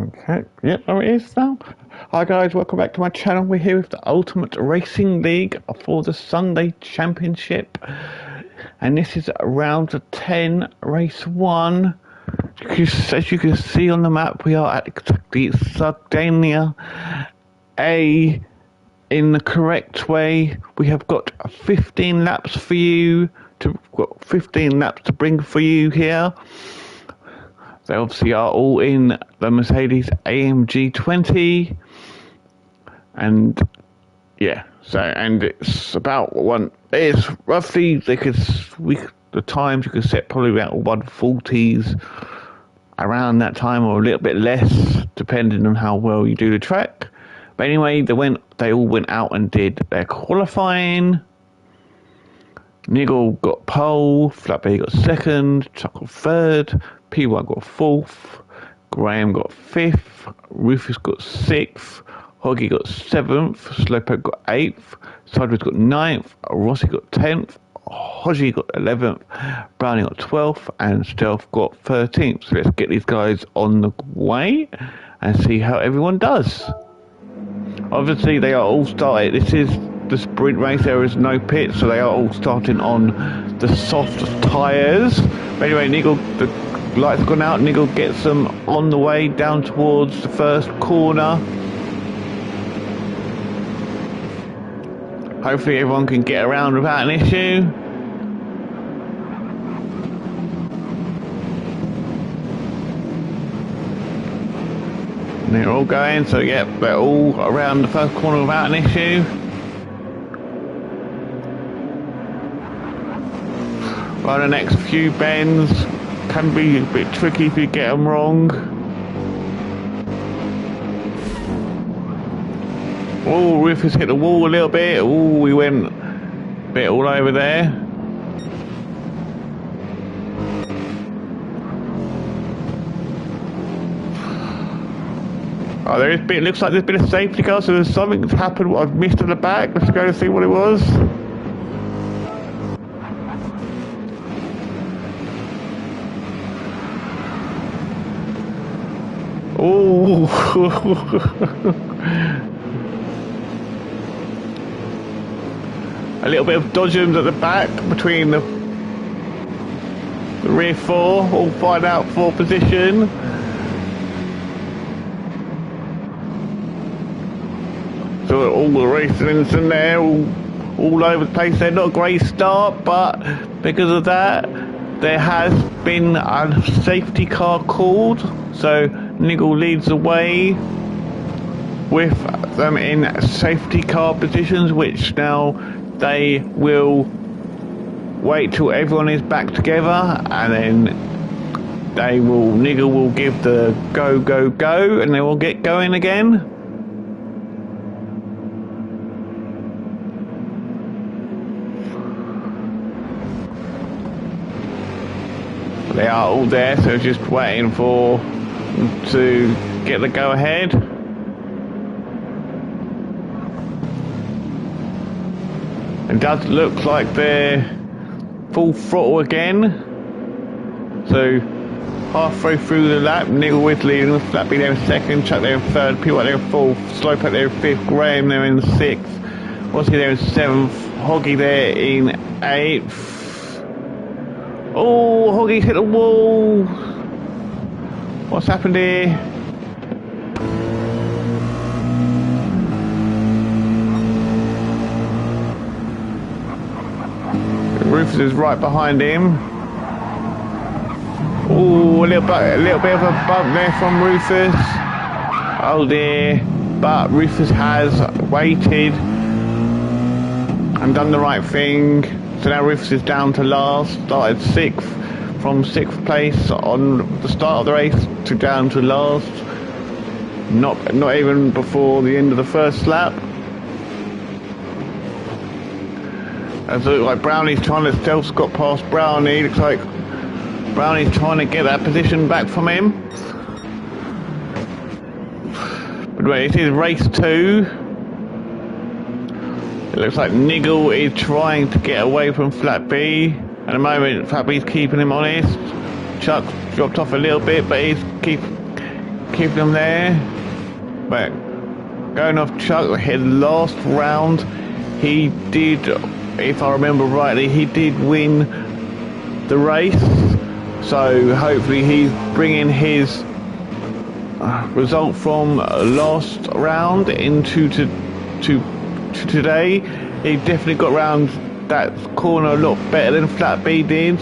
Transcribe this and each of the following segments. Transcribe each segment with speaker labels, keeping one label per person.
Speaker 1: Okay, yep, there it is now. Hi guys, welcome back to my channel. We're here with the Ultimate Racing League for the Sunday Championship. And this is round 10, race 1. As you can see on the map, we are at the Sardinia A in the correct way. We have got 15 laps for you, got 15 laps to bring for you here. They obviously are all in the Mercedes AMG 20, and yeah, so and it's about one. It's roughly the times you could set probably about 140s around that time, or a little bit less, depending on how well you do the track. But anyway, they all went out and did their qualifying. Nigel got pole, Flatby got second, Chuck got third, P1 got fourth, Graham got fifth, Rufus got sixth, Hoggy got seventh, Slowpoke got eighth, Sideways got ninth, Rossi got 10th, Hodgie got 11th, Brownie got 12th, and Stealth got 13th. So let's get these guys on the way and see how everyone does. Obviously, they are all started. This is the sprint race. There is no pit, so they are all starting on the soft tyres. But anyway, Nigel, the lights gone out. Nigel gets them on the way down towards the first corner. Hopefully everyone can get around without an issue. And they're all going, so yeah, they're all around the first corner without an issue. Right, the next few bends can be a bit tricky if you get them wrong. Oh, Rufus hit the wall a little bit. Oh, we went a bit all over there. Oh, there is a bit. Looks like there's been a safety car, so there's something that's happened. I've missed at the back. Let's go and see what it was. Oh. A little bit of dodgems at the back between the rear four, all find out for position. So all the racing's in there, all over the place. They're not a great start, but because of that, there has been a safety car called. So Nigel leads the way with them in safety car positions, which now they will wait till everyone is back together, and then Nigel will give the go, go, go, and they will get going again. They are all there, so just waiting for them to get the go ahead. It does look like they're full throttle again. So halfway through the lap, Nigel with leading, Flatby there in second, Chuck there in third, P1 there in fourth, Slowpoke there in fifth, Graham there in sixth, Rossi there in seventh, Hoggy there in eighth. Oh, Hoggy's hit the wall. What's happened here? Rufus is right behind him. Oh, a little bit of a bump there from Rufus. Oh dear. But Rufus has waited and done the right thing. So now Rufus is down to last, started sixth, from sixth place on the start of the race to down to last. Not even before the end of the first lap. And so like Brownie's trying to Stealth's got past Brownie. Looks like Brownie's trying to get that position back from him. But wait, it is race 2. It looks like Nigel is trying to get away from Flatby. At the moment, Flatby's keeping him honest. Chuck dropped off a little bit, but he's keep them there. But going off Chuck, his last round, he did, if I remember rightly, he did win the race. So hopefully he's bringing his result from last round into today. He definitely got around that corner a lot better than Flat B did.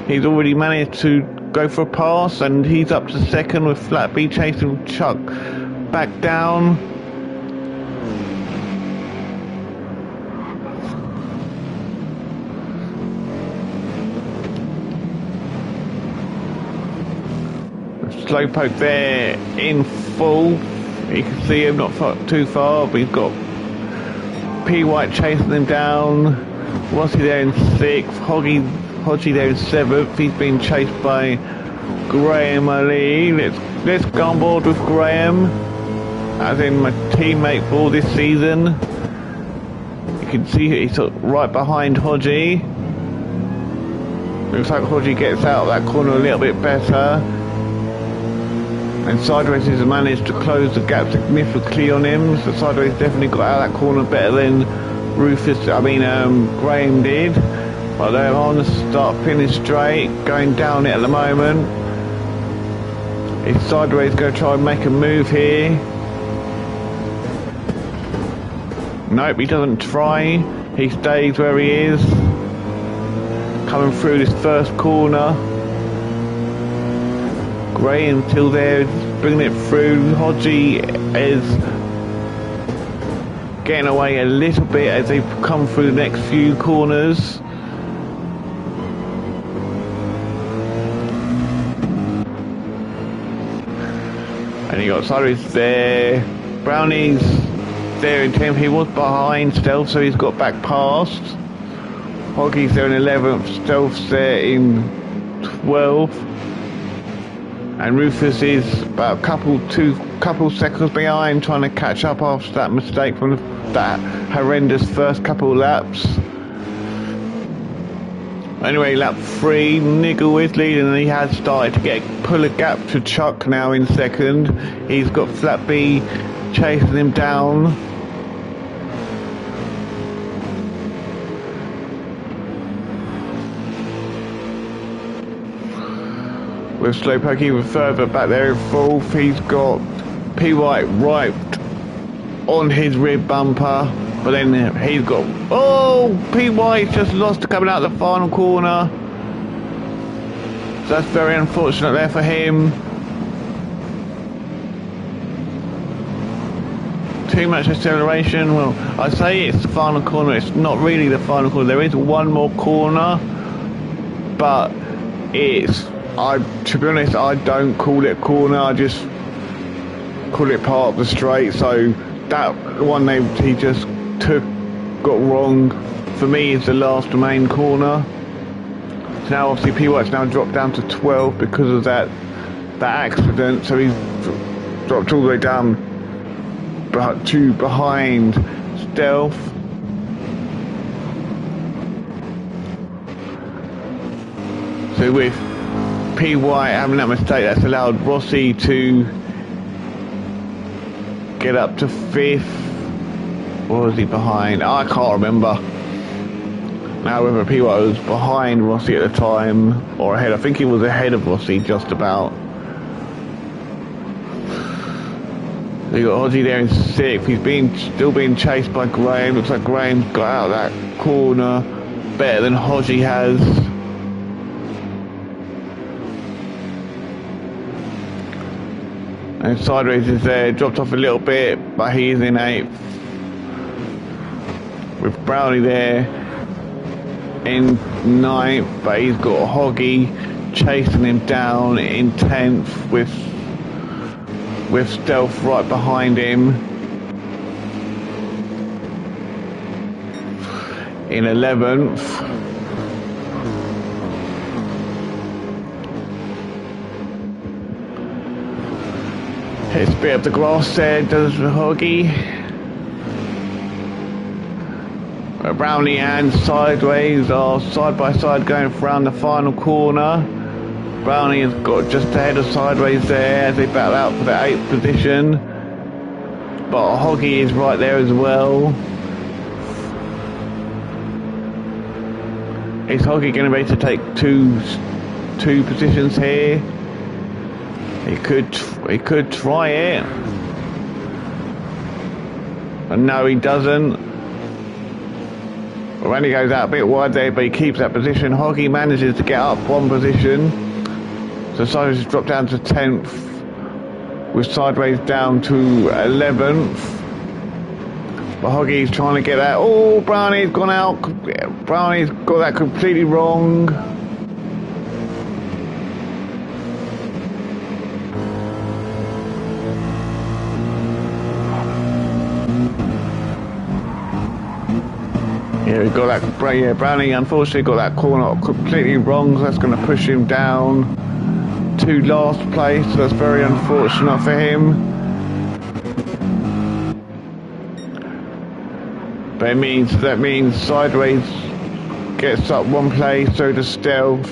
Speaker 1: He's already managed to go for a pass, and he's up to second with Flat B chasing Chuck back down. Slowpoke there in full. You can see him not too far, but he's got P White chasing him down. Rossi there in 6th, Hodgie there in 7th. He's being chased by Graham Ali. Let's go on board with Graham, as in my teammate for this season. You can see he's right behind Hodgie. Looks like Hodgie gets out of that corner a little bit better. And Sideways has managed to close the gap significantly on him. So Sideways definitely got out of that corner better than Graham did. But they're on the start finish straight, going down it at the moment. Is Sideways going to try and make a move here? Nope, he doesn't try. He stays where he is. Coming through this first corner. Graham till there, bringing it through. Hodgie is getting away a little bit as they come through the next few corners. And you got Cyrus there. Brownie's there in 10th. He was behind Stealth, so he's got back past. Hoggie's there in 11th. Stealth's there in 12th. And Rufus is about a couple seconds behind, trying to catch up after that mistake from that horrendous first couple of laps. Anyway, lap 3, Niggle is leading, and he has started to pull a gap to Chuck now in second. He's got Flat B chasing him down. With Slowpoke even further back there in 4th, he's got P White right on his rear bumper, but then he's got, P White just lost coming out the final corner. So that's very unfortunate there for him. Too much acceleration. Well, I say it's the final corner, it's not really the final corner. There is one more corner, but to be honest, I don't call it a corner, I just call it part of the straight. So that one he just got wrong, for me, is the last main corner. So now obviously P White's now dropped down to 12 because of that accident, so he's dropped all the way down to behind Stealth. So with P White having that mistake, that's allowed Rossi to get up to 5th. Or was he behind? I can't remember now whether P White was behind Rossi at the time or ahead. I think he was ahead of Rossi just about. So you got Hodgie there in 6th. He's still being chased by Graham. Looks like Graham's got out of that corner better than Hodgie has. And Sideways is there, dropped off a little bit, but he is in 8th. With Brownie there in 9th, but he's got Hoggy chasing him down in 10th with Stealth right behind him. In 11th. Hits a bit of the grass there, does Hoggy. Brownie and Sideways are side by side going around the final corner. Brownie has got just ahead of Sideways there as they battle out for the 8th position. But Hoggy is right there as well. Is Hoggy going to be able to take two positions here? He could try it. But no, he doesn't. Randy goes out a bit wide there, but he keeps that position. Hoggy manages to get up one position. So Sideways has dropped down to 10th, with Sideways down to 11th. But Hoggy's trying to get that. Oh, Brownie's gone out. Brownie's got that completely wrong. Yeah, we got that. Yeah, Brownie unfortunately got that corner completely wrong, so that's going to push him down to last place. So that's very unfortunate for him. But that means Sideways gets up one place, so does Stealth,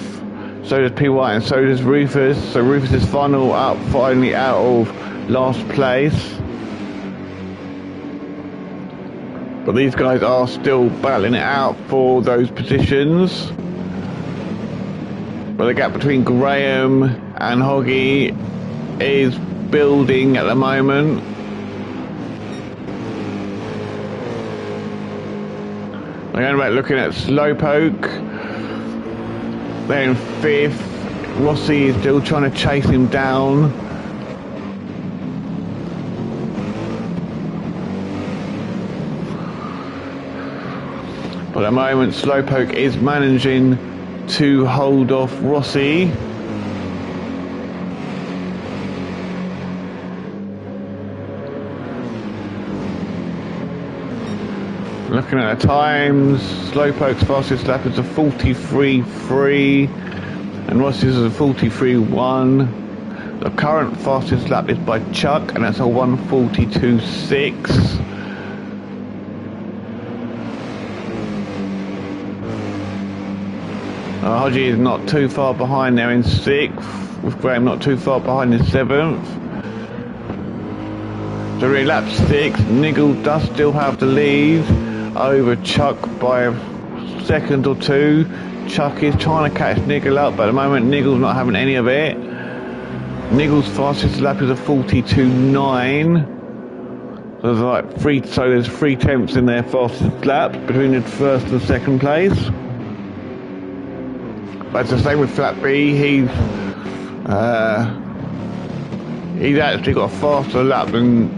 Speaker 1: so does P White, and so does Rufus. So Rufus is finally out of last place. But these guys are still battling it out for those positions. But the gap between Graham and Hoggy is building at the moment. I'm going back looking at Slowpoke. They're in 5th. Rossi is still trying to chase him down. But at the moment, Slowpoke is managing to hold off Rossi. Looking at the times, Slowpoke's fastest lap is a 43.3 and Rossi's is a 43.1. The current fastest lap is by Chuck, and that's a 1:42.6. Hodgie is not too far behind there in 6th, with Graham not too far behind in 7th. So really lap 6, Niggle does still have the lead over Chuck by a second or two. Chuck is trying to catch Niggle up, but at the moment Niggle's not having any of it. Niggle's fastest lap is a 42.9. So there's 3 tenths in their fastest lap between the first and second place. But it's the same with Flat B. He's actually got a faster lap than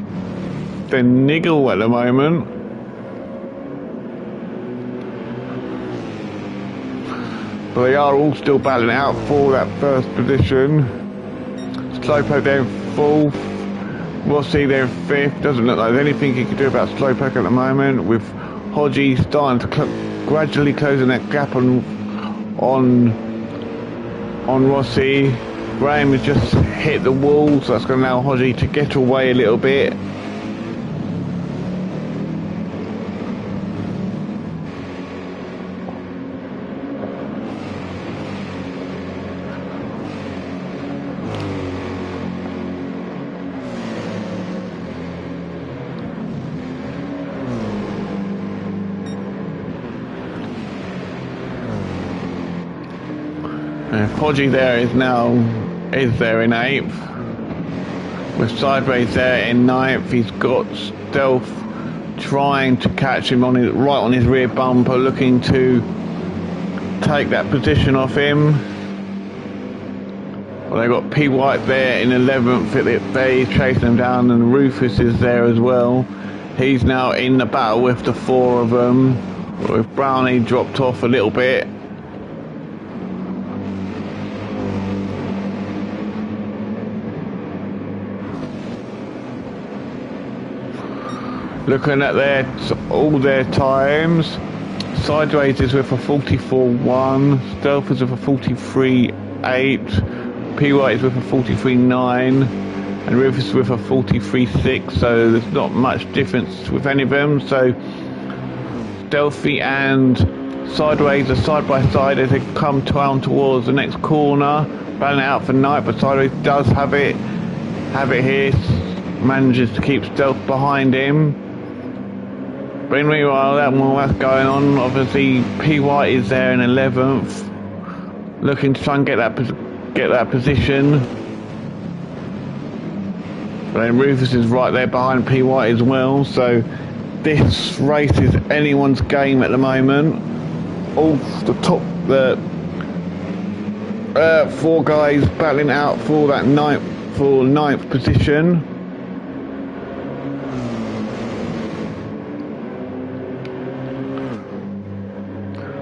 Speaker 1: Niggle at the moment. But they are all still battling out for that first position. Slowpoke there in 4th. Rossi there in 5th. Doesn't look like there's anything you can do about Slowpoke at the moment, with Hodgie starting to gradually closing that gap on Rossi. Graham has just hit the wall, so that's going to allow Hodgie to get away a little bit. Hodgie there is there in 8th, with Sideways there in 9th. He's got Stealth trying to catch him right on his rear bumper, looking to take that position off him. Well, they've got P White there in 11th. He's chasing him down, and Rufus is there as well. He's now in the battle with the 4 of them, with Brownie dropped off a little bit. Looking at all their times, Sideways is with a 44.1, Stealth is with a 43.8, P White is with a 43.9, and Rufus is with a 43.6. So there's not much difference with any of them. So Stealthy and Sideways are side by side as they come down towards the next corner. Battling it out for Knight, but Sideways does have it here. Manages to keep Stealth behind him. But meanwhile, that's going on. Obviously, P White is there in 11th, looking to try and get that position. But then Rufus is right there behind P White as well. So this race is anyone's game at the moment. All the top, the 4 guys battling out for that ninth position.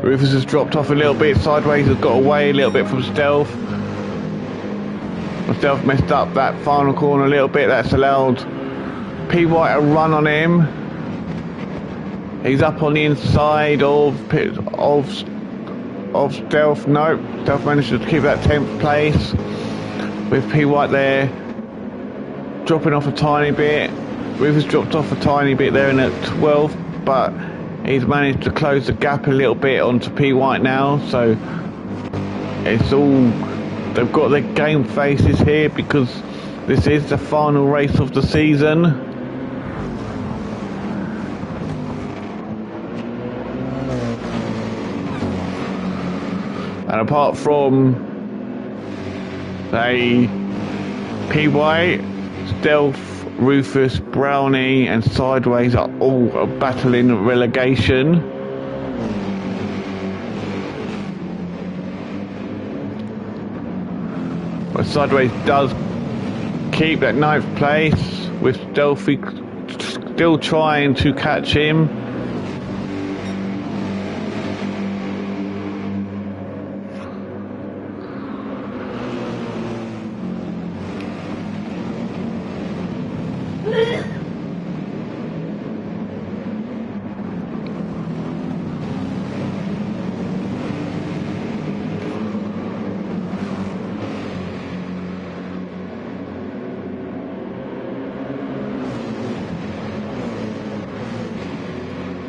Speaker 1: Rufus has dropped off a little bit. Sideways has got away a little bit from Stealth. Stealth messed up that final corner a little bit. That's allowed P White a run on him. He's up on the inside of Stealth. No, Stealth manages to keep that 10th place with P White there dropping off a tiny bit. Rufus dropped off a tiny bit there in at 12th, but he's managed to close the gap a little bit onto P White now. So it's all, they've got their game faces here because this is the final race of the season. And apart from P White, Stealth, Rufus, Brownie and Sideways are all battling relegation. But Sideways does keep that 9th place with Stealthy still trying to catch him.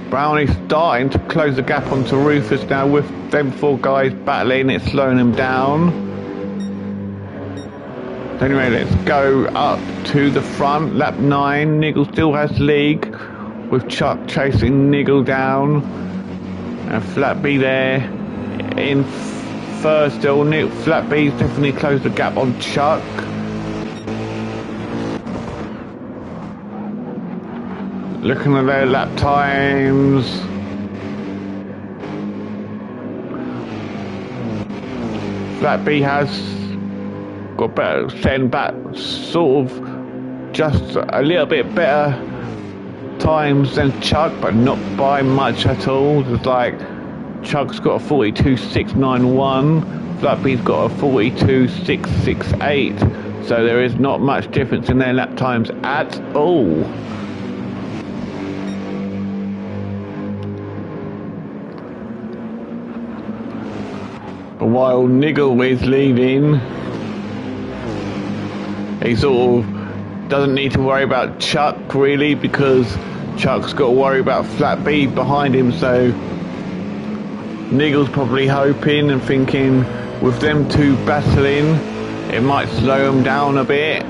Speaker 1: Brownie's starting to close the gap onto Rufus now with them 4 guys battling. It's slowing them down. Anyway, let's go up to the front. Lap 9. Niggle still has the lead with Chuck chasing Niggle down. And Flat B there in first still. Flat B's definitely closed the gap on Chuck. Looking at their lap times. Flat B has got better, setting back sort of just a little bit better times than Chuck, but not by much at all. It's like Chuck's got a 42.691, Flat B's got a 42.668, so there is not much difference in their lap times at all. While Niggle is leading, he sort of doesn't need to worry about Chuck really, because Chuck's got to worry about Flat B behind him. So Niggle's probably hoping and thinking with them 2 battling, it might slow them down a bit.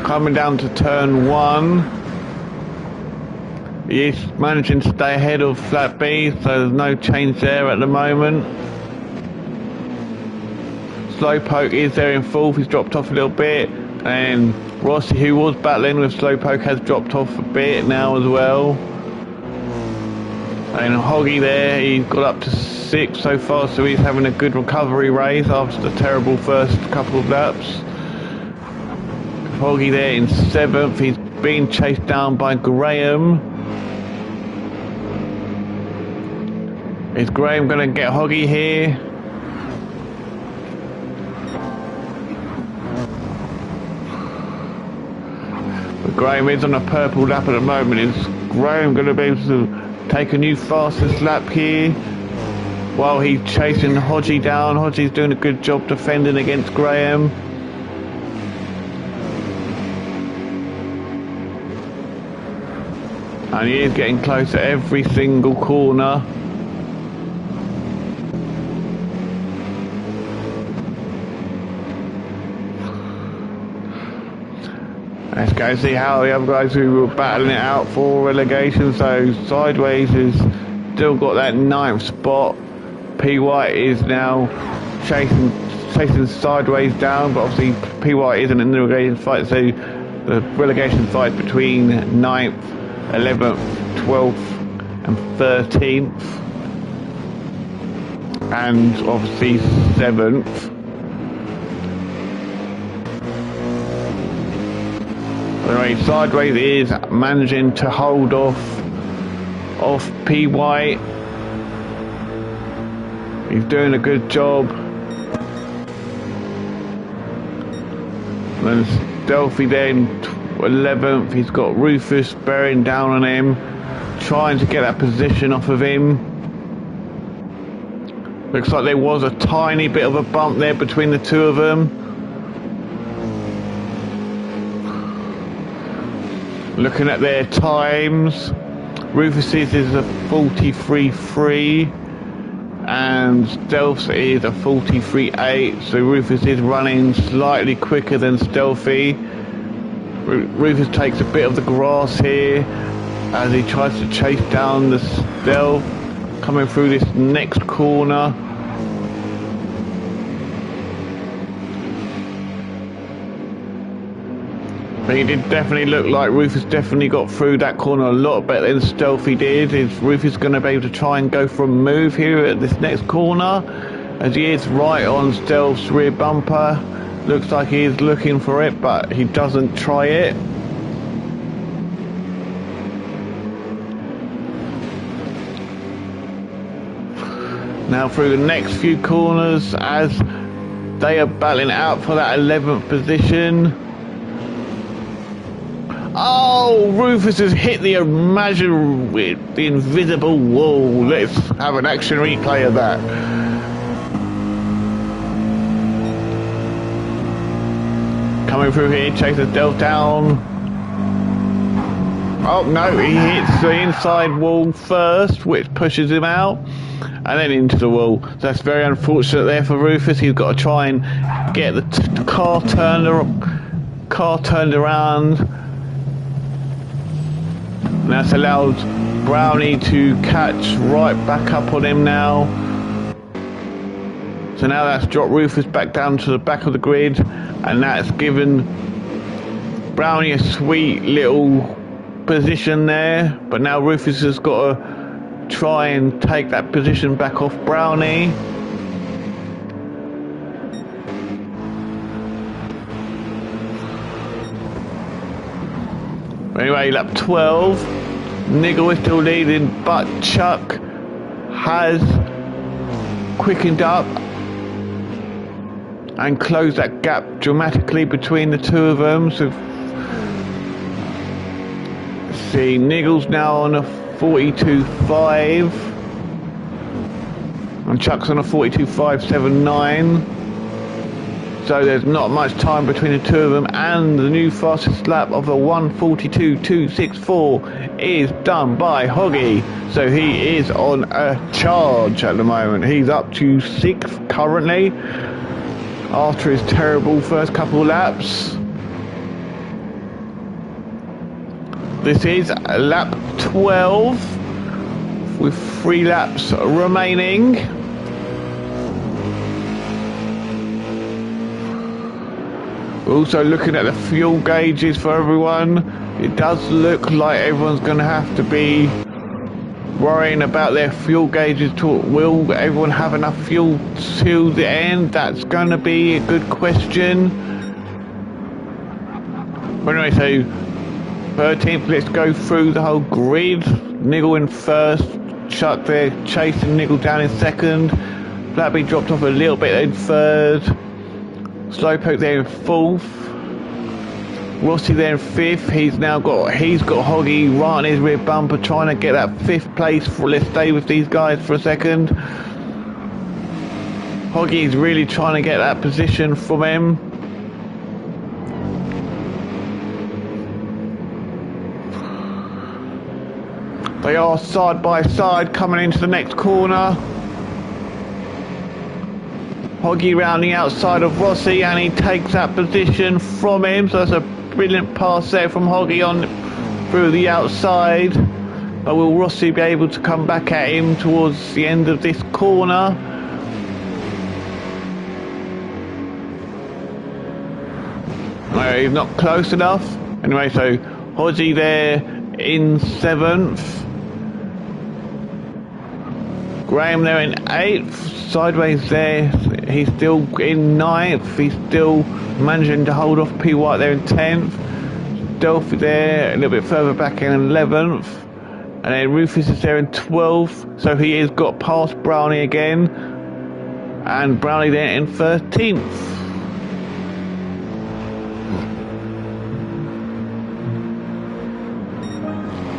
Speaker 1: Coming down to turn 1, he's managing to stay ahead of Flat B, so there's no change there at the moment. Slowpoke is there in 4th, he's dropped off a little bit, and Rossi, who was battling with Slowpoke, has dropped off a bit now as well. And Hoggy there, he's got up to 6th so far, so he's having a good recovery race after the terrible first couple of laps. Hoggy there in 7th, he's being chased down by Graham. Is Graham going to get Hoggy here? But Graham is on a purple lap at the moment. Is Graham going to be able to take a new fastest lap here? while he's chasing Hodgie down. Hodgie's doing a good job defending against Graham. And he is getting close to every single corner. Let's go see how the other guys who were battling it out for relegation. So Sideways has still got that 9th spot. P White is now chasing Sideways down, but obviously P White isn't in the relegation fight, so the relegation fight between 9th, 11th, 12th and 13th, and obviously 7th. Anyway, Sideways is managing to hold off P White. He's doing a good job. And Stealthy then 11th. He's got Rufus bearing down on him, trying to get that position off of him. Looks like there was a tiny bit of a bump there between the two of them. Looking at their times, Rufus's is a 43.3 and Stealth's is a 43.8, so Rufus is running slightly quicker than Stealthy. Rufus takes a bit of the grass here as he tries to chase down the Stealth coming through this next corner. But he did definitely look like Rufus definitely got through that corner a lot better than Stealthy did. Is Rufus going to be able to try and go for a move here at this next corner? As he is right on Stealth's rear bumper. Looks like he is looking for it, but he doesn't try it. Now through the next few corners as they are battling out for that 11th position. Oh, Rufus has hit the invisible wall. Let's have an action replay of that. Coming through here, chases Stealth down. Oh no, he hits the inside wall first, which pushes him out, and then into the wall. So that's very unfortunate there for Rufus. He's got to try and get the car turned around. And that's allowed Brownie to catch right back up on him now. So now that's dropped Rufus back down to the back of the grid, and that's given Brownie a sweet little position there. But now Rufus has got to try and take that position back off Brownie. Anyway, lap 12, Niggle is still leading, but Chuck has quickened up and closed that gap dramatically between the two of them. So, let's see, Niggle's now on a 42.5 and Chuck's on a 42.579. So there's not much time between the two of them, and the new fastest lap of a 1:42.264 is done by Hoggy. So he is on a charge at the moment. He's up to 6th currently after his terrible first couple laps. This is lap 12 with 3 laps remaining. Also looking at the fuel gauges for everyone, it does look like everyone's going to have to be worrying about their fuel gauges. Will everyone have enough fuel till the end? That's going to be a good question. But anyway, so 13th, let's go through the whole grid. Niggle in first, Chuck there chasing Niggle down in second. Flatby dropped off a little bit in third. Slowpoke there in 4th. Rossi there in 5th. He's got Hoggy right on his rear bumper trying to get that 5th place. Let's stay with these guys for a second. Hoggy's really trying to get that position from him. They are side by side coming into the next corner. Hoggy round the outside of Rossi, and he takes that position from him. So that's a brilliant pass there from Hoggy on through the outside. But will Rossi be able to come back at him towards the end of this corner? No, he's not close enough. Anyway, so Hoggy there in 7th. Graham there in 8th, sideways there, he's still in 9th, he's still managing to hold off P. White there in 10th, Delphi there a little bit further back in 11th, and then Rufus is there in 12th, so he has got past Brownie again, and Brownie there in 13th.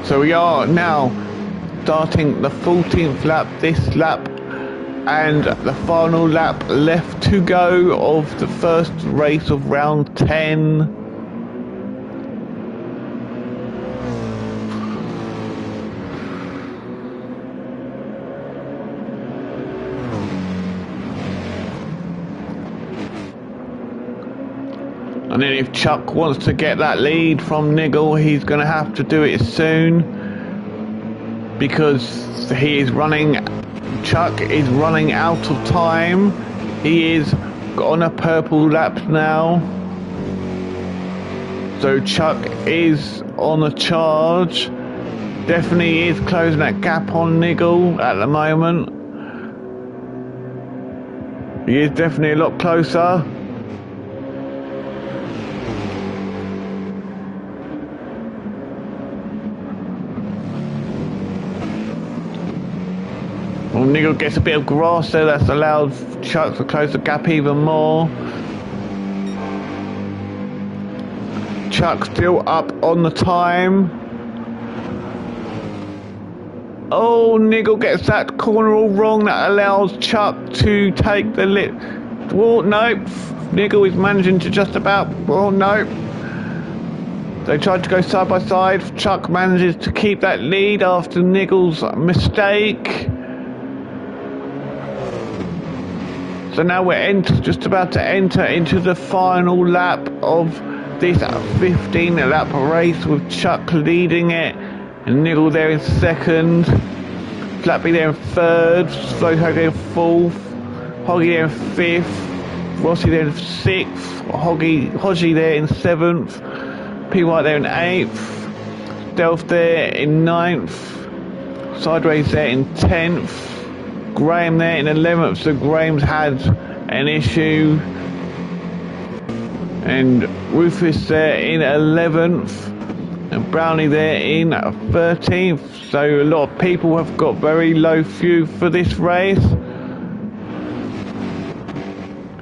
Speaker 1: So we are now starting the 14th lap this lap, and the final lap left to go of the first race of round 10. And then if Chuck wants to get that lead from Niggle, he's going to have to do it soon, because he is running, Chuck is running out of time. He is on a purple lap now. So Chuck is on a charge. Definitely is closing that gap on Niggle at the moment. He is definitely a lot closer. Well, Niggle gets a bit of grass there, that's allowed Chuck to close the gap even more. Chuck still up on the time. Oh, Niggle gets that corner all wrong, that allows Chuck to take the lip. Well, no, Niggle is managing to just about, well, no. They tried to go side by side. Chuck manages to keep that lead after Niggle's mistake. So now we're just about to enter into the final lap of this 15 lap race, with Chuck leading it and Niggle there in 2nd, Flappy there in 3rd, Slowpoke there in 4th, Hoggy there in 5th, Rossi there in 6th, Hodgie there in 7th, P. White there in 8th, Delph there in 9th, Sideways there in 10th, Graham there in 11th, so Graham's had an issue, and Rufus there in 11th, and Brownie there in 13th. So a lot of people have got very low fuel for this race.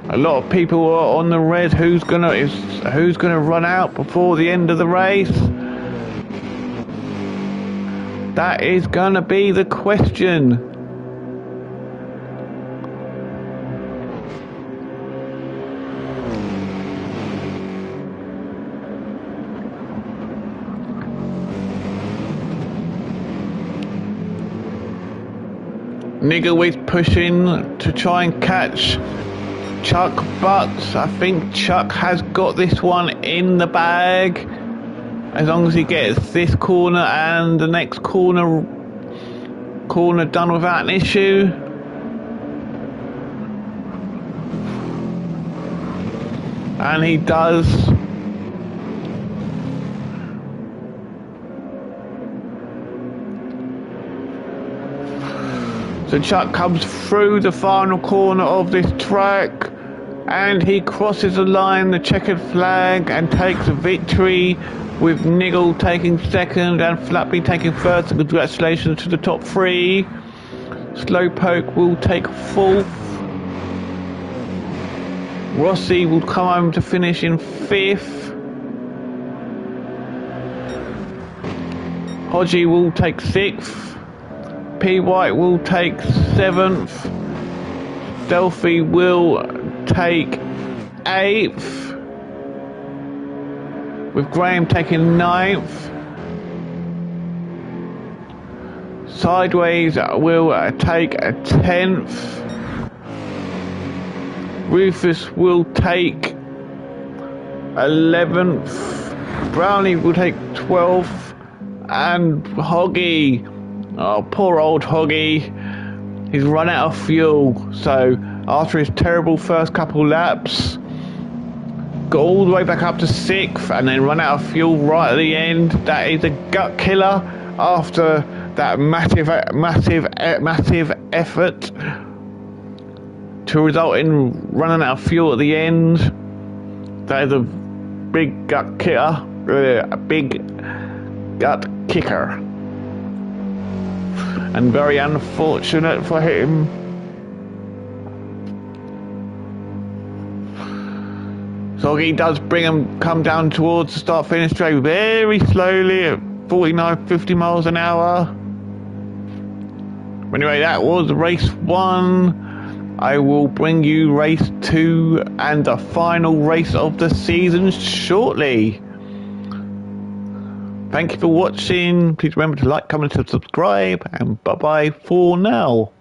Speaker 1: A lot of people are on the red. Who's gonna run out before the end of the race? That is gonna be the question. Niggle is pushing to try and catch Chuck, but I think Chuck has got this one in the bag. As long as he gets this corner and the next corner done without an issue. And he does. So Chuck comes through the final corner of this track, and he crosses the line, the checkered flag, and takes a victory, with Niggle taking 2nd and Flappy taking 1st. So congratulations to the top 3. Slowpoke will take 4th. Rossi will come home to finish in 5th. Hodgie will take 6th. P. White will take 7th. Stealthy will take 8th, with Graham taking 9th. Sideways will take a 10th. Rufus will take 11th. Brownie will take 12th. And Hoggy, oh poor old Hoggy, he's run out of fuel. So after his terrible first couple laps, got all the way back up to 6th and then run out of fuel right at the end. That is a gut killer after that massive effort to result in running out of fuel at the end. That is a big gut killer, a big gut kicker, and very unfortunate for him. So he does come down towards the start finish straight very slowly at 49-50 miles an hour. Anyway, that was race 1. I will bring you race 2 and the final race of the season shortly. Thank you for watching. Please remember to like, comment and subscribe, and bye bye for now.